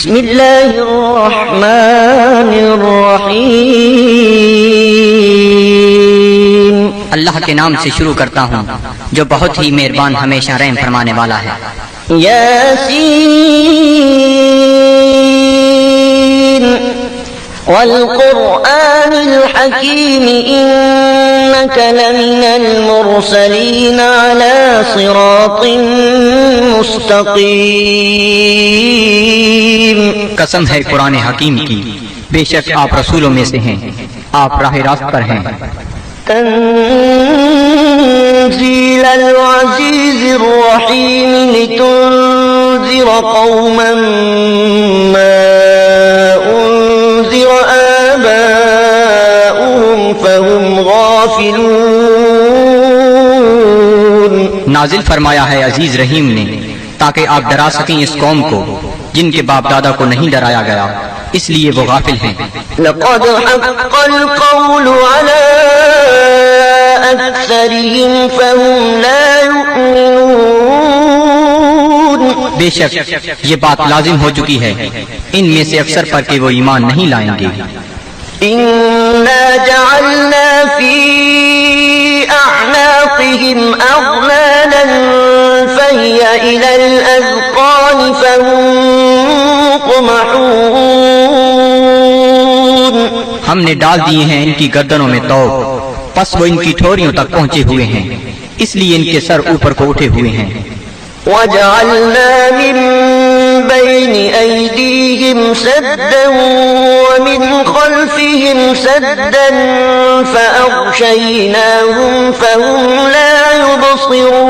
بسم اللہ الرحمن الرحیم، اللہ کے نام سے شروع کرتا ہوں جو بہت ہی مہربان ہمیشہ رحم فرمانے والا ہے۔ یاسین والقرآن الحکیم انک لمن المرسلین علی صراط مستقیم۔ قسم ہے قرآن حکیم کی، بے شک آپ رسولوں میں سے ہیں، آپ راہ راست پر ہیں۔ تنزیل العزیز الرحیم لتنذر قوما ما انذر آباؤهم فهم غافلون۔ نازل فرمایا ہے عزیز رحیم نے تاکہ آپ ڈرا سکیں اس قوم کو جن کے باپ دادا کو نہیں ڈرایا گیا، اس لیے وہ غافل ہیں۔ لقد حق القول على اکثرهم فهم لا يؤمنون۔ بے شک یہ بات لازم ہو چکی ہے ان میں سے اکثر پر کہ وہ ایمان نہیں لائیں گے۔ انا جعلنا في اعناقهم اغلالا فهي الى الاذقان فهم مقمحون۔ ہم نے ڈال دیے ہیں ان کی گردنوں میں طوق، پس وہ ان کی ٹھوریوں تک پہنچے ہوئے ہیں، اس لیے ان کے سر اوپر کو اٹھے ہوئے ہیں۔ وَجَعَلْنَا مِن بَيْنِ أَيْدِيهِمْ سَدًّا وَمِنْ خَلْفِهِمْ سَدًّا فَأَغْشَيْنَاهُمْ فَهُمْ لَا يُبْصِرُونَ۔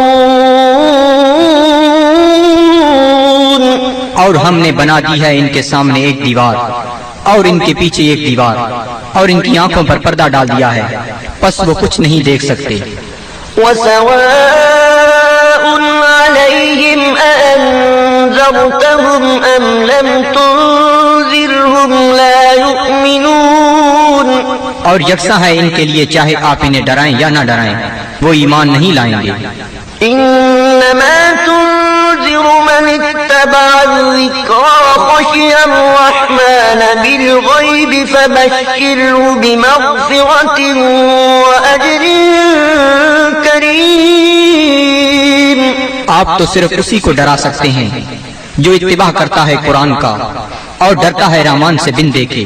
اور ہم نے بنا دی ہے ان کے سامنے ایک دیوار اور ان کے پیچھے ایک دیوار، اور ان کی آنکھوں پر پردہ ڈال دیا ہے، پس وہ کچھ نہیں دیکھ سکتے۔ وَسَوَاءٌ عَلَيْهِمْ أَأَنذَرْتَهُمْ أَمْ لَمْ تُنذِرْهُمْ لَا يُؤْمِنُونَ۔ اور یکساں ہے ان کے لیے چاہے آپ انہیں ڈرائیں یا نہ ڈرائیں، وہ ایمان نہیں لائیں گے۔ إنما تنذر من اتبع الذكر وخشي الرحمن بالغيب فبشره بمغفرة وأجر كريم۔ آپ تو صرف اسی کو ڈرا سکتے ہیں جو اتباع کرتا ہے قرآن کا اور ڈرتا ہے رحمان سے بن دیکھے،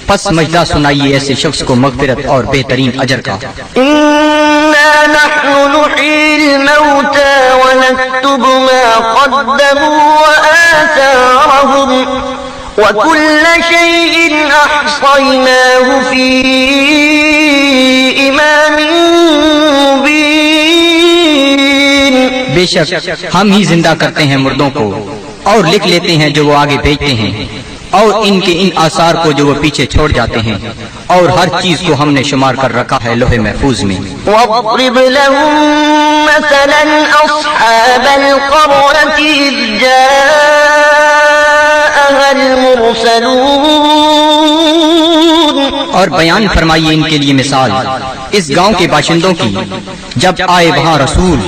پس مجدہ سنائیے ایسے شخص کو مغفرت اور بہترین اجر کا۔ إنا نحن نحيي الموتى ونكتب ما قدموا وآثارهم وكل شيء أحصيناه في إمام مبين۔ بے شک ہم ہی زندہ کرتے ہیں مردوں کو اور لکھ لیتے ہیں جو وہ آگے بھیجتے ہیں، اور ان کے ان آثار کو جو وہ پیچھے چھوڑ جاتے ہیں، اور ہر چیز کو ہم نے شمار کر رکھا ہے لوح محفوظ میں۔ واضرب لهم مثلا أصحاب القرية إذ جاءها المرسلون۔ اور بیان فرمائیے ان کے لیے مثال اس گاؤں کے باشندوں کی جب آئے وہاں رسول۔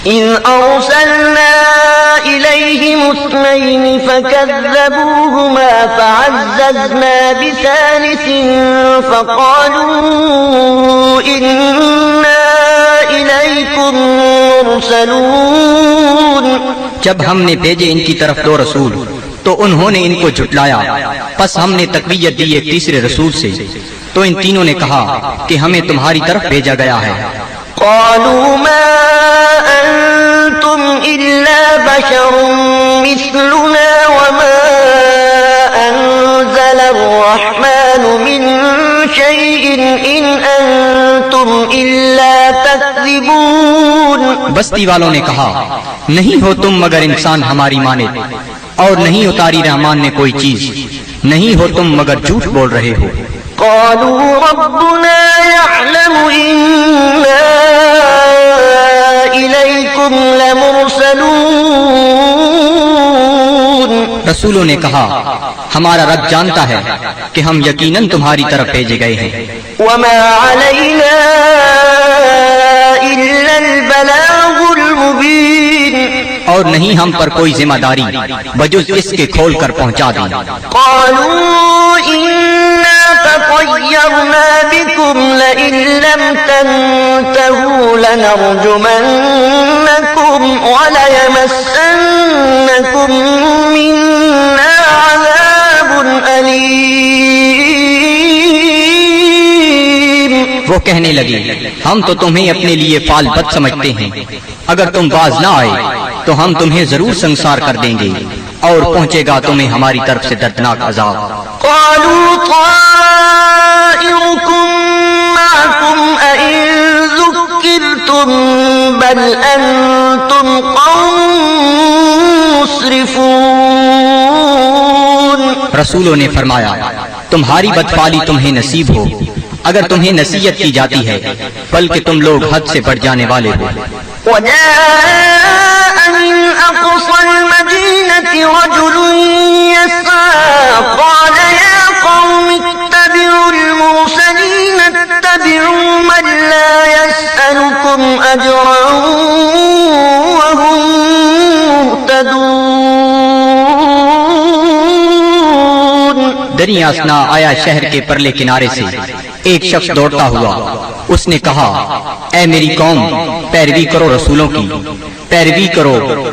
إذ أرسلنا إليهم اثنين فكذبوهما فعززنا بثالث فقالوا إنا إليكم مرسلون۔ جب ہم نے بھیجے ان کی طرف دو رسول تو انہوں نے ان کو جھٹلایا، پس ہم نے تقویت دی ایک تیسرے رسول سے، تو ان تینوں نے کہا کہ ہمیں تمہاری طرف بھیجا گیا ہے۔ قالوا ما أنتم إلا بشر مثلنا وما أنزل الرحمن من شيء إن أنتم إلا تكذبون۔ بستی والوں نے کہا نہیں ہو تم مگر انسان ہماری مانند، اور نہیں اتاری رحمان نے کوئی چیز، نہیں ہو تم مگر جھوٹ بول رہے ہو۔ قالوا ربنا يعلم إنا إليكم لمرسلون۔ رسولوں نے کہا ہمارا رب جانتا ہے کہ ہم یقیناً تمہاری طرف بھیجے گئے ہیں۔ وما علينا إلا البلاغ المبين۔ اور نہیں ہم پر کوئی ذمہ داری بجز اس کے کھول کر پہنچا دیں۔ قالوا إنا تطيرنا بكم لئن لم تنتهوا لنرجمنكم وليمسنكم منا عذاب أليم۔ وہ کہنے لگے ہم تو تمہیں اپنے لیے فال بد سمجھتے ہیں، اگر تم باز نہ آئے تو ہم تمہیں ضرور سنسار کر دیں گے اور پہنچے گا تمہیں ہماری طرف سے دردناک عذاب۔ قالوا طائركم معكم أئن ذكرتم بل أنتم قوم مسرفون۔ رسولوں نے فرمایا تمہاری بدفعلی تمہیں نصیب ہو اگر تمہیں نصیحت کی جاتی ہے، بلکہ تم لوگ حد سے بڑھ جانے والے ہو۔ وجاء من أقصى المدينة رجل يسعى قال يا قوم اتبعوا المرسلين اتبعوا من لا يسألكم أجرا وهم مهتدون۔ دریا اسنا آیا شہر کے پرلے کنارے سے ایک شخص دوڑتا ہوا، اس نے کہا اے میری قوم، پیروی کرو رسولوں کی، پیروی کرو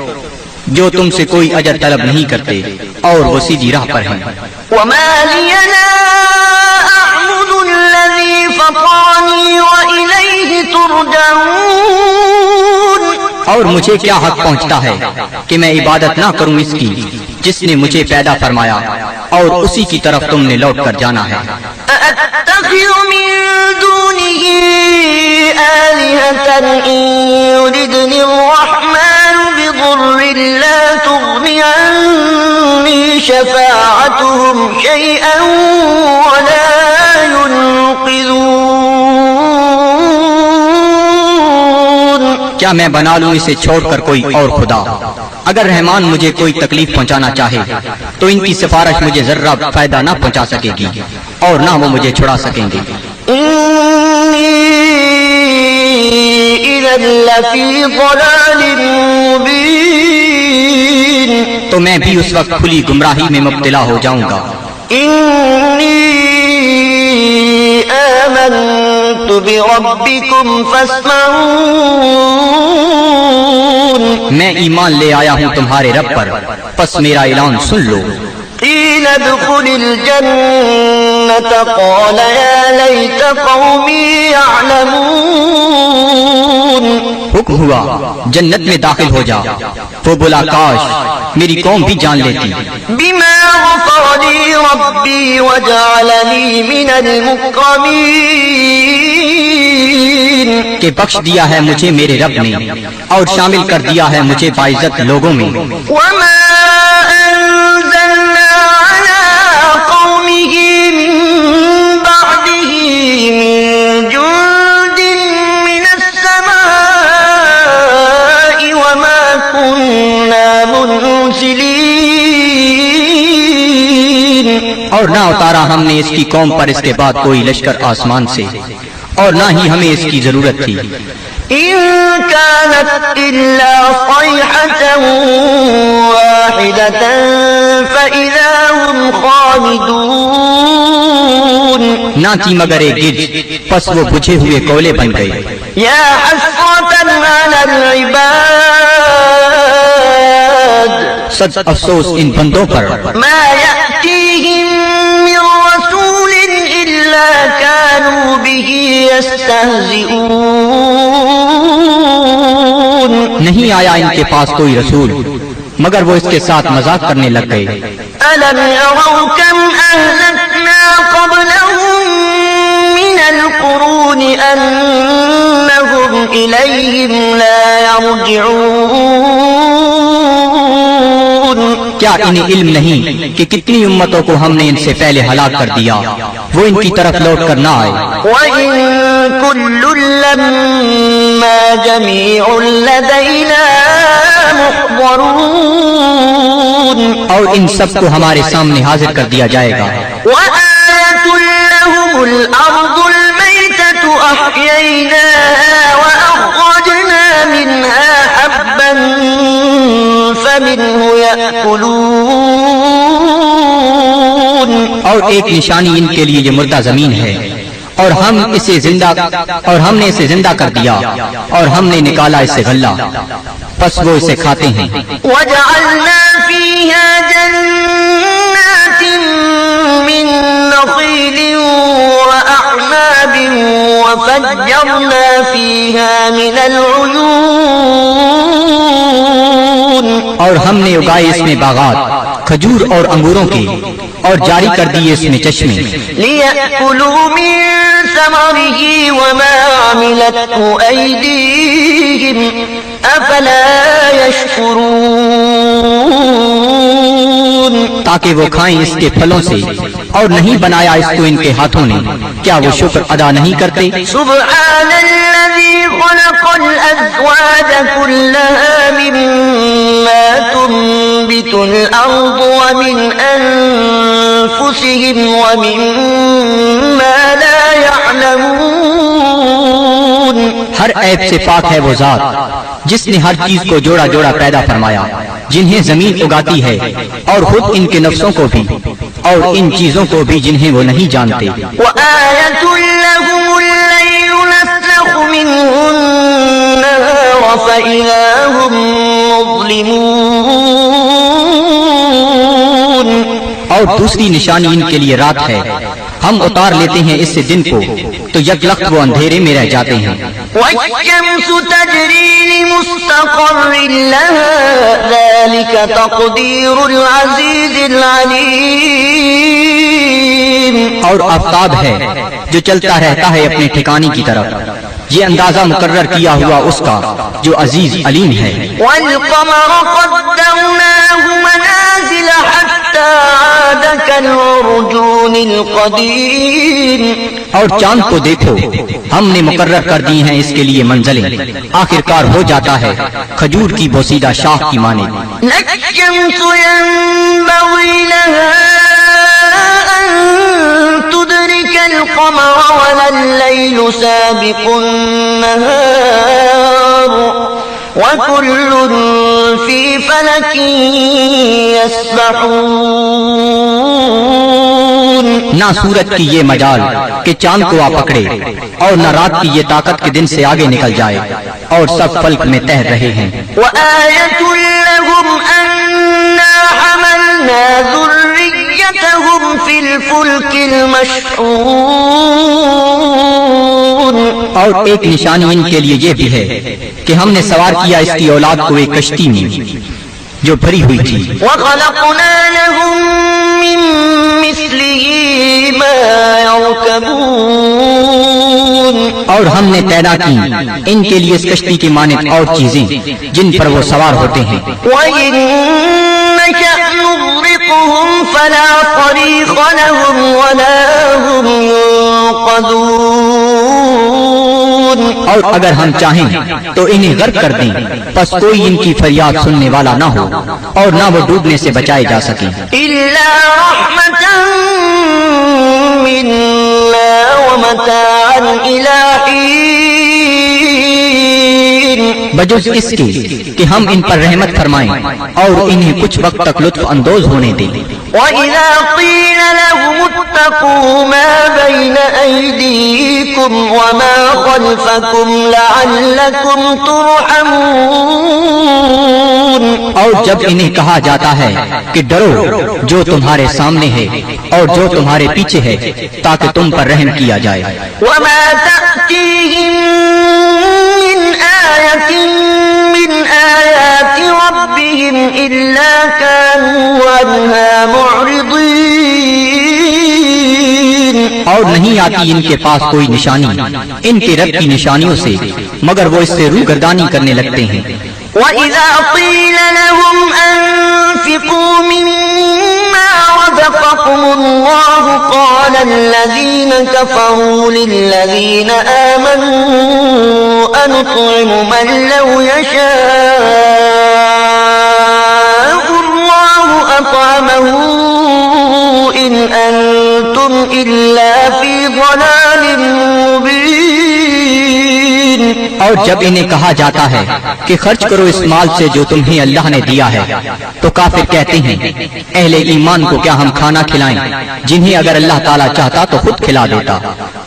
جو تم سے کوئی اجر طلب نہیں کرتے اور وہ سیدھی راہ پر ہیں۔ وما لي لا أعبد الذي فطرني وإليه ترجعون۔ اور مجھے کیا حق پہنچتا ہے کہ میں عبادت نہ کروں اس کی جس نے مجھے پیدا فرمایا اور اسی کی طرف تم نے لوٹ کر جانا ہے۔ أأتخذ من دونه آلهة إن يردني الرحمن بضر لا تغني عني شفاعتهم شيئا ولا ينقذون۔ کیا میں بنا لوں اسے چھوڑ کر کوئی اور خدا؟ اگر رحمان مجھے کوئی تکلیف پہنچانا چاہے تو ان کی سفارش مجھے ذرہ فائدہ نہ پہنچا سکے گی اور نہ وہ مجھے چھڑا سکیں گے۔ إني إذا لفي ضلال مبين۔ تو میں بھی اس وقت کھلی گمراہی میں مبتلا ہو جاؤں گا۔ إني آمنت بربكم فاسمعون۔ میں ایمان لے آیا ہوں تمہارے رب پر، پس میرا اعلان سن لو۔ قيل ادخل الجنة قال يا ليت قومي يعلمون۔ حکم ہوا جنت میں داخل ہو جا، وہ بولا کاش میری قوم بھی جان لیتی۔ بما غفر لي ربي وجعلني من المكرمين۔ کہ بخش دیا ہے مجھے میرے رب نے اور شامل کر دیا ہے مجھے باعزت لوگوں میں۔ وما أنزلنا على قومه من بعده من جند من السماء وما كنا منزلين۔ اور نہ اتارا ہم نے اس کی قوم پر اس کے بعد کوئی لشکر آسمان سے، اور نہ ہی ہمیں اس کی ضرورت تھی۔ إن كانت إلا صيحة واحدة فإذا هم خامدون۔ نہ تھی مگر ایک گرج، پس وہ بجھے ہوئے کولے بن گئے۔ يا حسرة على العباد سچ افسوس ان بندوں پر، ما يأتيهم من رسول إلا كانوا به يستهزئون۔ نہیں آیا ان کے پاس کوئی رسول مگر وہ اس کے ساتھ مذاق کرنے لگ گئے۔ ألم يروا كم أهلكنا قبلهم من القرون أنهم إليهم لا يرجعون۔ کیا انہیں علم نہیں کہ کتنی امتوں کو ہم نے ان سے پہلے ہلاک کر دیا، وہ ان کی طرف لوٹ کر نہ آئے۔ وإن كل لما جميع لدينا محضرون۔ اور ان سب کو ہمارے سامنے حاضر کر دیا جائے گا۔ وآية لهم الأرض الميتة أحييناها وأخرجنا منها حبا فمنه يأكلون اور ایک نشانی ان کے لیے یہ مردہ زمین ہے اور ہم نے اسے زندہ کر دیا اور ہم نے نکالا اسے غلہ پس وہ اسے کھاتے ہیں وجعلنا فيها جنات من نخيل وأعناب وفجرنا فيها من العيون اور ہم نے اگائے اس میں باغات کھجور اور انگوروں کے اور جاری کر دیے اس میں چشمے ليأكلوا من ثمره وما عملته أيديهم أفلا يشكرون تاکہ وہ کھائیں اس کے پھلوں سے اور نہیں بنایا اس کو ان کے ہاتھوں نے کیا وہ شکر ادا نہیں کرتے سبحان الذي خلق الأزواج كلها مما تنبت الأرض ومن أنفسهم ومما لا يعلمون ہر عیب سے پاک ہے وہ ذات جس نے ہر چیز کو جوڑا جوڑا پیدا فرمایا جنہیں زمین اگاتی ہے اور خود ان کے نفسوں کو بھی اور ان چیزوں کو بھی جنہیں وہ نہیں جانتے وآية لهم الليل نسلخ منه النهار فإذا هم مظلمون اور دوسری نشانی ان کے لیے رات ہے ہم اتار لیتے ہیں اس سے دن کو تو یک لخت وہ اندھیرے میں رہ جاتے ہیں والشمس تجري لمستقر لها ذلك تقدير العزيز العليم اور آفتاب ہے جو چلتا رہتا ہے اپنے ٹھکانے کی طرف یہ اندازہ مقرر کیا ہوا اس کا جو عزیز علیم ہے والقمر قدرناه منازل حتى عاد كالعرجون القديم اور چاند کو دیکھو ہم نے مقرر کر دی ہیں اس کے لیے منزلیں آخر کار ہو جاتا ہے کھجور کی بوسیدہ شاخ کی مانند لا الشمس ينبغي لها أن تدرك القمر ولا الليل سابق النهار وكل في فلك يسبحون نہ سورج کی یہ مجال کہ چاند کو آ پکڑے اور نہ رات کی یہ طاقت کے دن سے آگے نکل جائے اور سب فلک میں تیر رہے ہیں وآية لهم أنا حملنا ذريتهم في الفلك المشحون اور ایک نشانی ان کے لیے یہ بھی ہے کہ ہم نے سوار کیا اس کی اولاد کو ایک کشتی میں جو بھری ہوئی تھی وخلقنا لهم من مثله ما يركبون اور ہم نے پیدا کی ان کے لیے اس کشتی کی مانند اور چیزیں جن پر وہ سوار ہوتے ہیں وإن نشأ نغرقهم فلا طريق لهم ولا هم ينقذون اور اگر ہم چاہیں تو انہیں غرق کر دیں پس کوئی ان کی فریاد سننے والا نہ ہو اور نہ وہ ڈوبنے سے بچائے جا سکیں إلا رحمة منا ومتاعا إلى حين بجز اس کے کہ ہم ان پر رحمت فرمائیں اور انہیں کچھ وقت تک لطف اندوز ہونے دیں وإذا قيل لهم اتقوا ما بين أيديكم وما خلفكم لعلكم ترحمون اور جب انہیں کہا جاتا ہے کہ ڈرو جو تمہارے سامنے ہے اور جو تمہارے پیچھے ہے تاکہ تم پر رحم کیا جائے وما تأتيهم من آية من آيات ربهم إلا كانوا عنها معرضين اور نہیں آتی ان کے پاس کوئی نشانی ان کے رب کی نشانیوں سے مگر وہ اس سے روگردانی کرنے لگتے ہیں وإذا قيل لهم أنفقوا مما رزقكم الله قال الذين كفروا للذين آمنوا أنطعم من لو يشاء الله أطعمه إن أنتم إلا في ضلال مبين اور جب انہیں کہا جاتا ہے کہ خرچ کرو اس مال سے جو تمہیں اللہ نے دیا ہے، تو کافر کہتے ہیں اہل ایمان کو کیا ہم کھانا کھلائیں جنہیں اگر اللہ تعالیٰ چاہتا تو خود کھلا دیتا؟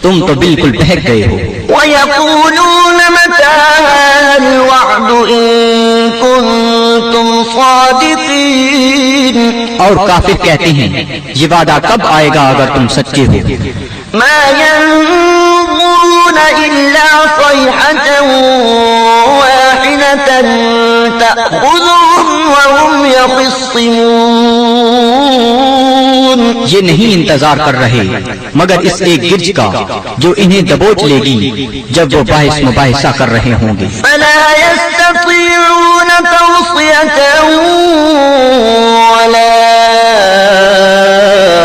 تم تو بالکل بہک گئے ہو۔ وَيَقُولُونَ مَتَىٰ هَٰذَا الْوَعْدُ إِن كُنتُمْ صَادِقِينَ، اور کافر کہتے ہیں یہ وعدہ کب آئے گا اگر تم سچے ہو؟ مَا يَنظُرُونَ إِلَّا صَيْحَةً وَاحِدَةً تَأْخُذُهُمْ وَهُمْ يَخِصِّمُونَ، یہ نہیں انتظار کر رہے مگر اس ایک گرج کا جو انہیں دبوچ لے گی جب وہ بحث مباحثہ کر رہے ہوں گے۔ فَلَا يَسْتَطِيعُونَ تَوْصِيَةً وَلَا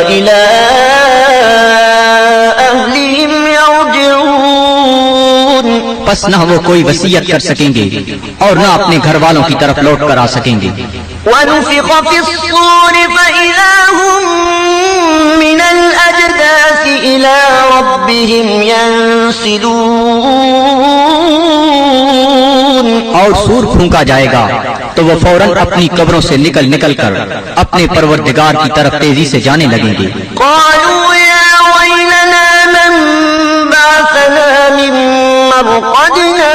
إِلَىٰ أَهْلِهِمْ يَرْجِعُونَ، پس نہ وہ کوئی وصیت کر سکیں گے اور نہ اپنے گھر والوں کی طرف لوٹ کر آ سکیں گے۔ وَنُفِخَ فِي الصُّورِ فَإِذَا هُم مِّنَ الْأَجْدَاثِ إِلَىٰ رَبِّهِمْ يَنسِلُونَ، اور سور پھونکا جائے گا تو وہ فوراً اپنی قبروں سے نکل کر اپنے پروردگار کی طرف تیزی سے جانے لگیں گے۔ قَالُوا يَا وَيْلَنَا مَن بَعَثَنَا مِن مَّرْقَدِنَا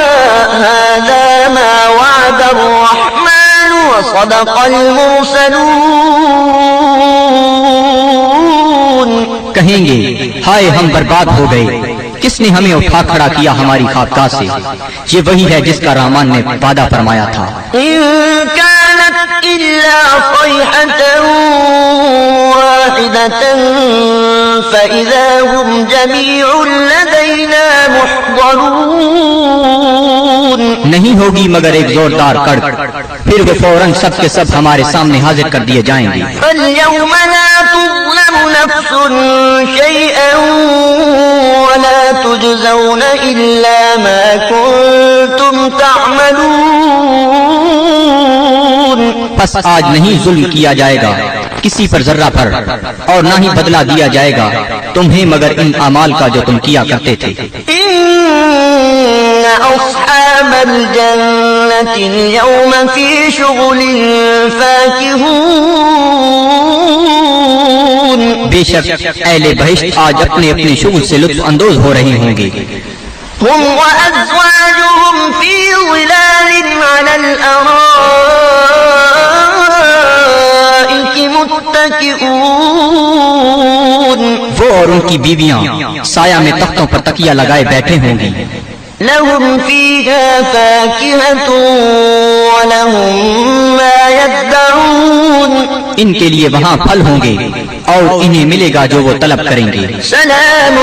هَٰذَا مَا وَعَدَ الرَّحْمَٰنُ وَصَدَقَ الْمُرْسَلُونَ، کہیں گے ہائے ہم برباد ہو گئے، کس نے ہمیں اٹھا کھڑا کیا ہماری خوابگاہ سے؟ یہ وہی ہے جس کا رحمان نے وعدہ فرمایا تھا۔ إِن كَانَتْ إِلَّا صَيْحَةً وَاحِدَةً فَإِذَا هُمْ جَمِيعٌ لَدَيْنَا مُحْضَرُونَ، نہیں ہوگی مگر ایک زوردار کڑک، پھر وہ فوراً سب کے سب ہمارے سامنے حاضر کر دیے جائیں گے۔ فَالْيَوْمَ لَا تُظْلَمُ نَفْسٌ شَيْئًا وَلَا تُجْزَوْنَ إِلَّا مَا كُنتُمْ تَعْمَلُونَ، پس آج نہیں ظلم کیا جائے گا کسی پر ذرہ پر، اور نہ ہی بدلہ دیا جائے گا تمہیں مگر ان اعمال کا جو تم کیا کرتے تھے۔ إِنَّ أَصْحَابَ الْجَنَّةِ الْيَوْمَ فِي شُغُلٍ فَاكِهُونَ، بے شک اہل بہشت آج اپنے اپنے شغل سے لطف اندوز ہو رہے ہوں گے۔ هُمْ وَأَزْوَاجُهُمْ فِي ظِلَالٍ عَلَى الْأَرَائِكِ مُتَّكِئُونَ، وہ اور ان کی بیویاں سایہ میں تختوں پر تکیہ لگائے بیٹھے ہوں گی۔ لَهُمْ فِيهَا فَاكِهَةٌ وَلَهُمْ مَا يَدَّعُونَ، ان کے لیے وہاں پھل ہوں گے اور انہیں ملے گا جو وہ طلب کریں گے۔ سلام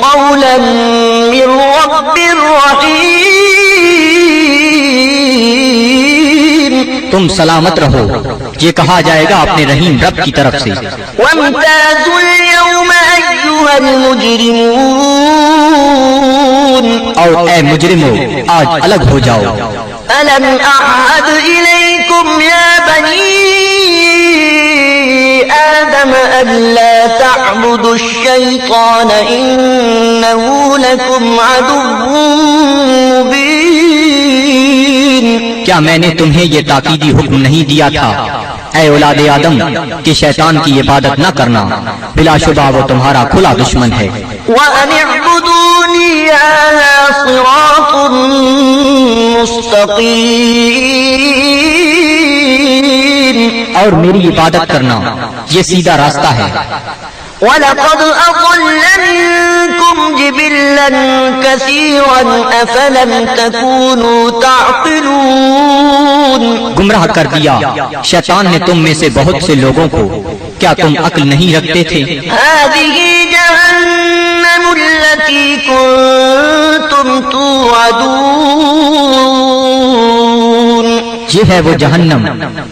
قولا من رب رحیم، تم سلامت رہو، یہ کہا جائے گا اپنے رحیم رب کی طرف سے۔ وامتازوا اليوم أيها المجرمون، اور اے مجرمو آج الگ ہو جاؤ۔ ألم أعهد إليكم يا بني آدم ألا تعبدوا الشيطان إنه لكم عدو مبين، کیا میں نے تمہیں یہ تاکیدی حکم نہیں دیا تھا اے اولاد آدم کہ شیطان کی عبادت نہ کرنا، بلا شبہ وہ تمہارا کھلا دشمن ہے۔ وأن اعبدوني هذا صراط مستقيم، اور میری عبادت کرنا یہ سیدھا راستہ ہے۔ وَلَقَدْ أَضَلَّ مِنكُمْ جِبِلًّا كَثِيرًا أَفَلَمْ تَكُونُوا تَعْقِلُونَ، گمراہ کر دیا شیطان نے تم میں سے بہت سے لوگوں کو، کیا تم عقل نہیں رکھتے تھے؟ هَٰذِهِ جَهَنَّمُ الَّتِي كُنتُمْ تُوعَدُونَ، یہ ہے وہ جہنم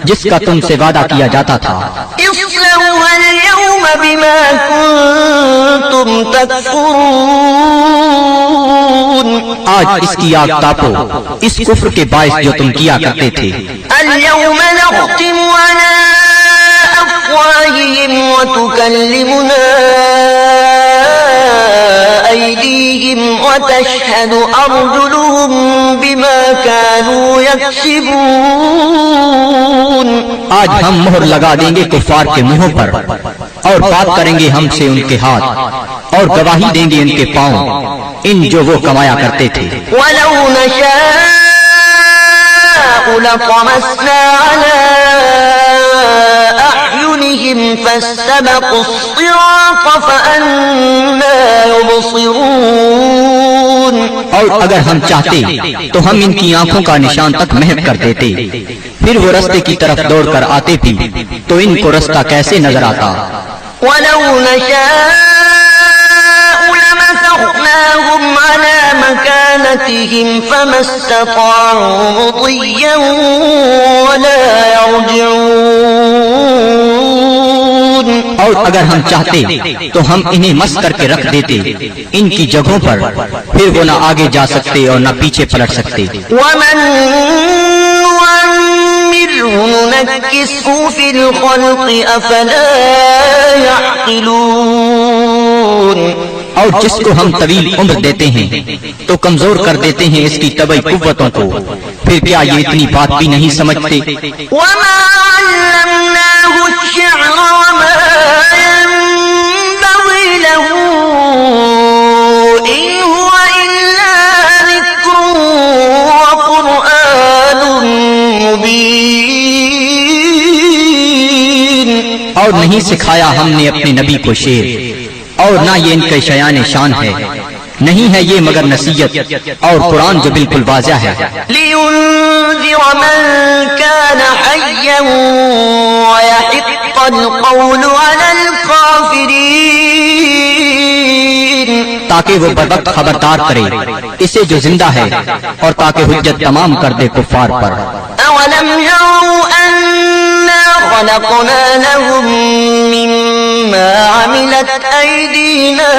جس کا تم سے وعدہ کیا جاتا تھا۔ اصلوها اليوم بما كنتم تكفرون، آج اس کی آگ تاپو اس کفر کے باعث جو تم کیا کرتے تھے۔ اليوم نختم على أفواههم وتكلمنا أيديهم وتشهد تشهد أرجلهم بما كانوا يكسبون آج ہم مہر لگا دیں گے کفار کے منہوں پر اور بات کریں گے ہم سے ان کے ہاتھ اور گواہی دیں گے ان کے پاؤں ان جو وہ کمایا کرتے تھے ولو نشاء لطمسنا على أعينهم فاستبقوا الصراط فأنى يبصرون اور اگر ہم چاہتے تو ہم ان کی آنکھوں کا نشان تک محو کر دیتے پھر وہ رستے کی طرف دوڑ کر آتے بھی تو ان کو رستہ کیسے نظر آتا ولو نشاء لمسخناهم على مكانتهم فما استطاعوا مضيا ولا يرجعون اور اگر ہم چاہتے تو ہم انہیں مس کر کے رکھ دیتے ان کی جگہوں پر پھر وہ نہ آگے جا سکتے اور نہ پیچھے پلٹ سکتے ومن نعمره ننكسه في الخلق أفلا يعقلون اور جس کو ہم طویل عمر دیتے ہیں تو کمزور کر دیتے ہیں اس کی طبعی قوتوں کو پھر کیا یہ اتنی بات بھی نہیں سمجھتے وما علمناه الشعر وما ينبغي له إن هو إلا ذكر وقرآن مبين اور نہیں سکھایا ہم نے اپنے نبی کو شعر اور نہ یہ ان کے شیان شان ہے نہیں ہے یہ مگر نصیحت اور قرآن جو بالکل واضح ہے لينذر من كان حيا ويحق القول على الكافرين تاکہ وہ بروقت خبردار کرے اسے جو زندہ ہے اور تاکہ حجت تمام کر دے کفار پر أولم يروا أنا خلقنا لهم مما عملت أيدينا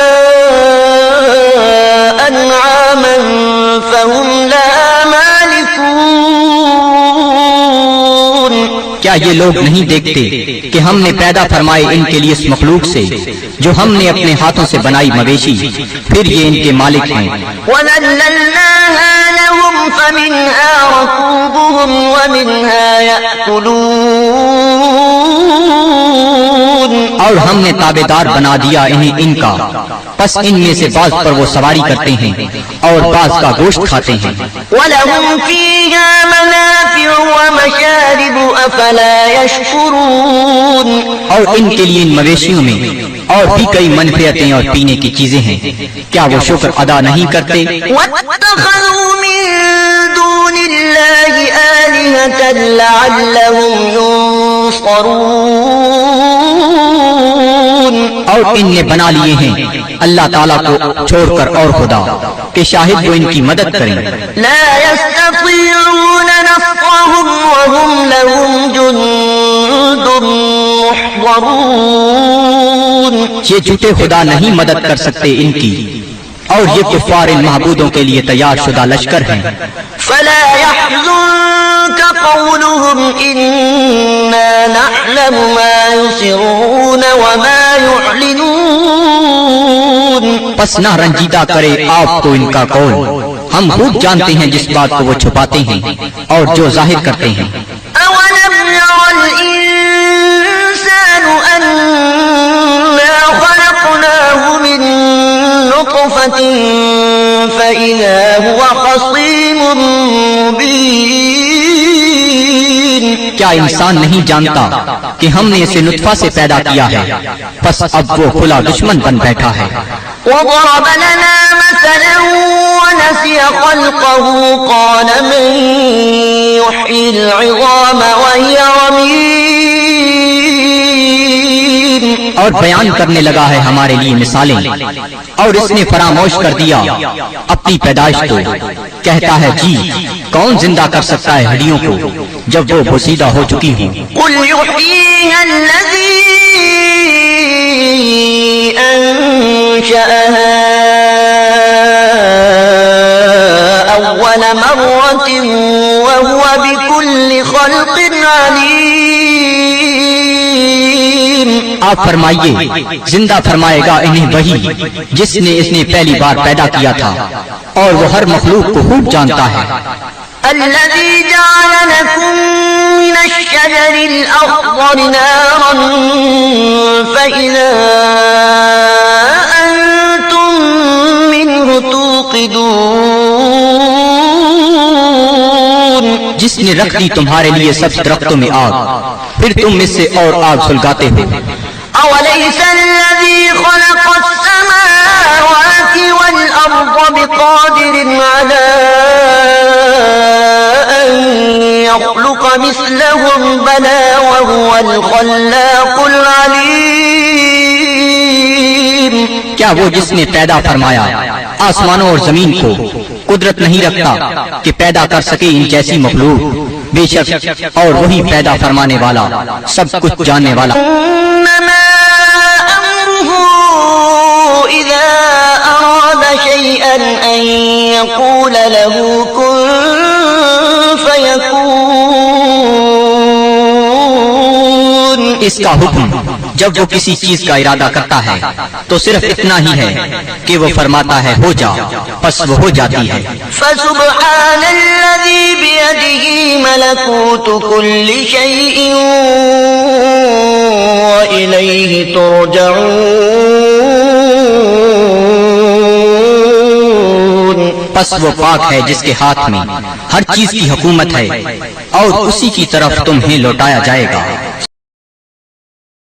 أنعاما فهم لها مالكون کیا یہ لوگ نہیں دیکھتے کہ ہم نے پیدا فرمائے ان کے لیے اس مخلوق سے جو ہم نے اپنے ہاتھوں سے بنائی مویشی پھر یہ ان کے مالک ہیں وَذَلَّلْنَاهَا لَهُمْ فَمِنْهَا رَكُوبُهُمْ وَمِنْهَا يَأْكُلُونَ اور ہم نے تابعدار بنا دیا انہیں ان کا پس ان میں سے بعض پر وہ سواری کرتے ہیں اور بعض کا گوشت کھاتے ہیں وَلَهُمْ فِيهَا مَنَافِعُ وَمَشَارِبُ أَفَلَا يَشْكُرُونَ اور ان کے لیے ان مویشیوں میں اور بھی کئی منفعتیں اور پینے کی چیزیں ہیں کیا وہ شکر ادا نہیں کرتے وَاتَّخَذُوا مِن دُونِ اللَّهِ آلِهَةً لَعَلَّهُمْ يُنصَرُونَ اور ان نے بنا لیے ہیں اللہ تعالیٰ کو چھوڑ کر اور خدا کہ شاہد وہ ان کی مدد کریں لا يستطيعون نصرهم وهم لهم جند محضرون یہ جھوٹے خدا نہیں مدد کر سکتے ان کی اور یہ کفار ان معبودوں کے لیے تیار شدہ لشکر ہیں فلا يحزنك قولهم إنا نعلم ما يسرون وما يعلنون پس نہ رنجیدہ کرے آپ کو ان کا قول ہم خوب جانتے ہیں جس بات کو وہ چھپاتے ہیں اور جو ظاہر کرتے ہیں أولم ير الإنسان أنا خلقناه من نطفة فإذا هو خصيم مبين کیا انسان نہیں جانتا کہ ہم نے اسے نطفہ سے پیدا کیا ہے پس اب وہ کھلا دشمن بن بیٹھا ہے وضرب لنا مثلا ونسي خلقه قال من يحيي العظام وهي رميم اور بیان کرنے لگا ہے ہمارے لیے مثالیں اور اس نے فراموش کر دیا اپنی پیدائش کو کہتا ہے جی کون زندہ کر سکتا ہے ہڈیوں کو جب وہ بوسیدہ ہو چکی ہوں قل يحييها الذي أنشأها أول مرة وهو بكل خلق عليم آپ فرمائیے زندہ فرمائے گا انہیں وہی جس نے پہلی بار پیدا کیا تھا اور وہ ہر مخلوق کو خوب جانتا ہے۔ الذي جعل لكم من الشجر الأخضر نارا فإذا أنتم منه توقدون، جس نے رکھ دی تمہارے لیے سب درختوں میں آگ، پھر تم اس سے اور آگ سلگاتے ہو۔ أوليس الذي خلق السماوات والأرض بقادر على أن يخلق مثلهم بلى وهو الخلاق العليم۔ کیا وہ جس نے پیدا فرمایا آسمانوں اور زمین کو قدرت نہیں رکھتا کہ پیدا کر سکے ان جیسی مخلوق؟ بے شک اور وہی پیدا فرمانے والا سب کچھ جاننے والا۔ إنما أمره إذا أراد شيئا أن يقول له كن فيكون، اس کا حکم جب وہ کسی چیز کا ارادہ کرتا ہے تو صرف اتنا ہی ہے کہ وہ فرماتا ہے ہو جا، پس وہ ہو جاتی ہے۔ فسبحان الذي بيده ملكوت كل شيء وإليه ترجعون، پس وہ پاک ہے جس کے ہاتھ میں ہر چیز کی حکومت ہے اور اسی کی طرف تمہیں لوٹایا جائے گا۔